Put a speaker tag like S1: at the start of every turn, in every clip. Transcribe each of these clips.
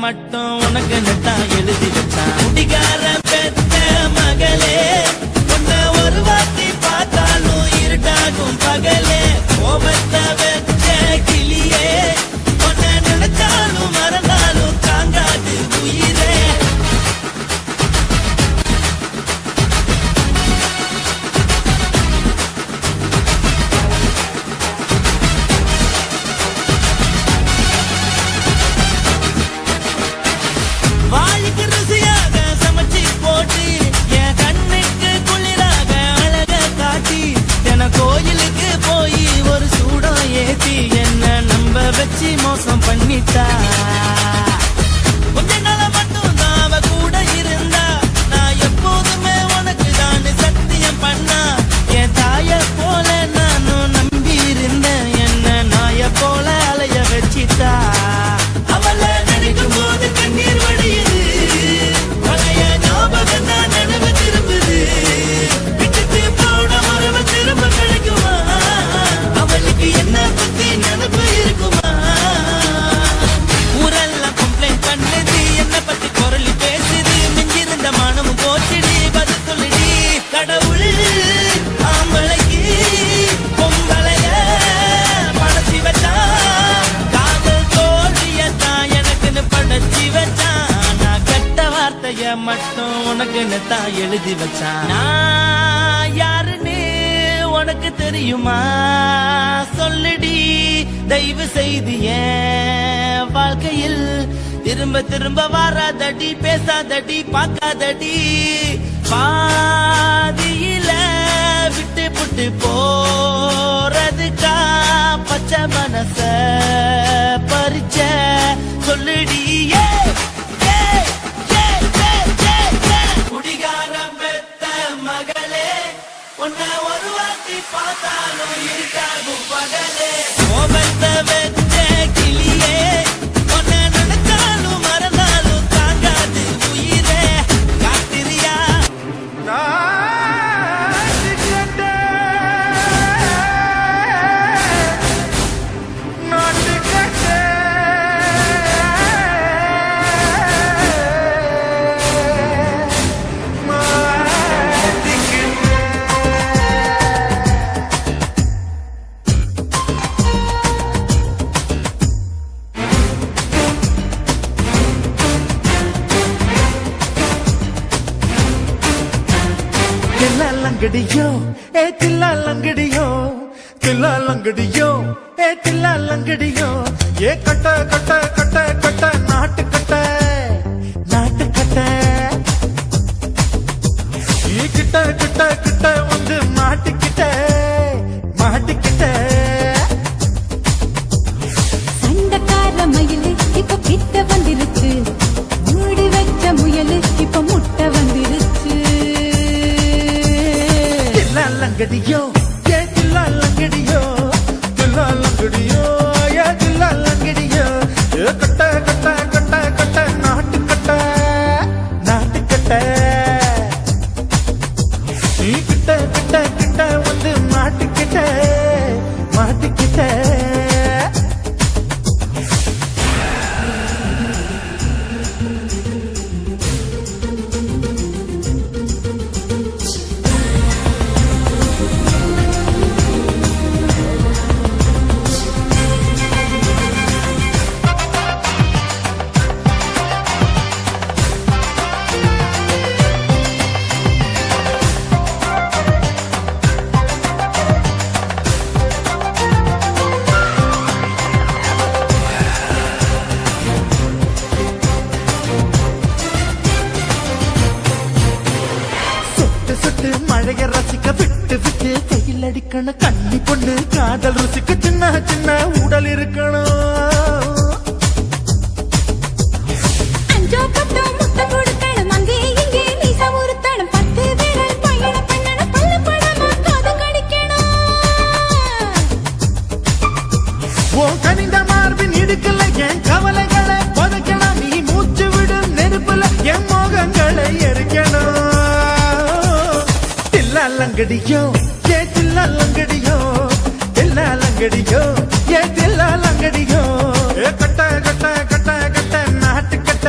S1: மட்டும் உனக்கு தான் எழுதி வச்சான். குடிகார பெத்த மகளே உன்னை ஒரு வாட்டி பார்த்தாலும் இருட்டாகும் பகலே. கோபத்தை வச்ச கிளியே உன்னை நினைச்சாலும் மறந்தாலும் தாங்காது உயிரே. வாய்க்கு ருசியாக சமைச்சு போட்டு என் கண்ணுக்கு குளிராக அழக காட்டி என கோயிலுக்கு போய் ஒரு சூடம் ஏத்தி என்ன நம்ப வச்சு மோசம் பண்ணிட்டா. கொஞ்ச நாள மட்டும் தான் அவ கூட இருந்தா நான் எப்போதுமே உனக்கு தான் சத்தியம் பண்ணா. என் தாய போல நானும் நம்பி இருந்தேன் என்ன நாய போல அலைய வச்சிட்டா. அவளை நினைக்கும் போது கண்ணீர் வடியுது பழைய ஞாபகம் தான் நினைவு திரும்புது. விட்டுட்டு போன உறவு திரும்ப கிடைக்குமா அவளுக்கு என்ன பத்தி நினைப்பு இருக்குமா. ஊரெல்லாம் கம்ப்ளைண்ட் பண்ணுது என்ன பத்தி குரலி பேசுது. மிஞ்சிருந்த மானமும் போச்சுடி பதில் சொல்லுடி. கடவுள் ஆம்பளைக்கு பொங்கலைய படைச்சி வச்சான். காதல் தோல்வியத்தான் எனக்குன்னு படைச்சி வச்சான். நான் கெட்ட வார்த்தைய மட்டும் உனக்குன்னு தான் எழுதி வச்சான். நான் யாருன்னு உனக்கு தெரியுமா சொல்லுடி. தயவு செய்து என் வாழ்க்கையில் திரும்ப திரும்ப வராதடி பேசாதடி பார்க்காதடி. பாதியில விட்டு புட்டு போறதுக்கா பச்சை மனச பறிச்ச சொல்லுடி. குடிகாரம் பெத்த மகளே உன்னை ஒரு வாட்டி பார்த்தாலும் இருக்காகும் பகலே. கோபத்தை வச்ச கிளியே உன்னை நினைச்சாலும் மறந்தாலும் தாங்காது உயிரே. காத்திரியா
S2: தில்லாலங்கடியோ ஏ தில்லாலங்கடியோ தில்லாலங்கடியோ ஏ தில்லாலங்கடியோ ஏ கட்ட கட்ட கட்ட கட்ட நாட்டு கட்ட நாட்டு கட்ட. நீ கிட்ட கிட்ட கிட்ட வந்து மாட்டிக்கிட்ட மாட்டிக்கிட்ட.
S3: சண்டக்கார மயிலு இப்ப கிட்ட வந்துருச்சு. மூடி வச்ச முயலு இப்ப முட்டை வந்துருச்சு.
S2: தில்லாலங்கடியோ ஏ தில்லாலங்கடியோ தில்லாலங்கடியோ ஏ தில்லாலங்கடியோ ஏ கட்ட கட்ட கட்ட கட்ட நாட்டு கட்ட நாட்டு கட்ட. நீ கிட்ட கிட்ட கிட்ட வந்து மாட்டிக்கிட்ட மாட்டிக்கிட்ட. மழைய ரசிக்க விட்டு விட்டு கையில் அடிக்கணும். கண்ணி பொண்ணு காதல் ருசிக்க சின்ன சின்ன உடல் இருக்கணும்.
S3: அஞ்சோ பத்தோ முட்டை கொடுக்கணும். அங்கே இங்கே மீச உறுத்தணும். 10 விரல் பயணம் பண்ணணும். பல்லு படமா காது கடிக்கணும்.
S2: உன் கனிந்த மார்பின் இடுக்கல என் கவலைகளை புதைக்கணும். நீ மூச்சு விடும் நெருப்புல என் மோகங்களை எரிக்கணும். தில்லாலங்கடியோ ஏ தில்லாலங்கடியோ தில்லாலங்கடியோ ஏ தில்லாலங்கடியோ ஏ கட்ட கட்ட கட்ட கட்ட நாட்டு கட்ட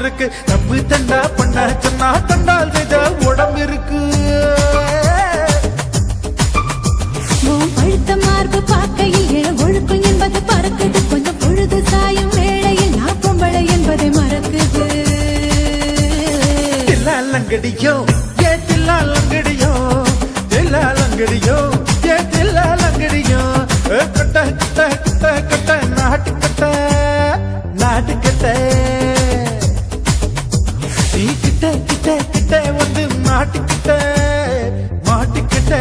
S2: இருக்கு. தப்பு தண்டா பண்ண சொன்னா தண்டால் செய்த உடம்பு இருக்கு.
S3: உன் பழுத்த மார்பு பார்க்கையில் ஒழுக்கம் என்பது பறக்குது. கொஞ்சம் பொழுது சாயும் வேளையில் நான் பொம்பளை என்பதை மறக்குது.
S2: தில்லாலங்கடியோ ஏ தில்லாலங்கடியோ, தில்லாலங்கடியோ ஏ தில்லாலங்கடியோ. கட்ட கட்ட கட்ட கட்ட நாட்டு கட்ட நாட்டு கட்ட. நீ கிட்ட கிட்ட கிட்ட வந்து மாட்டிக்கிட்ட மாட்டிக்கிட்ட.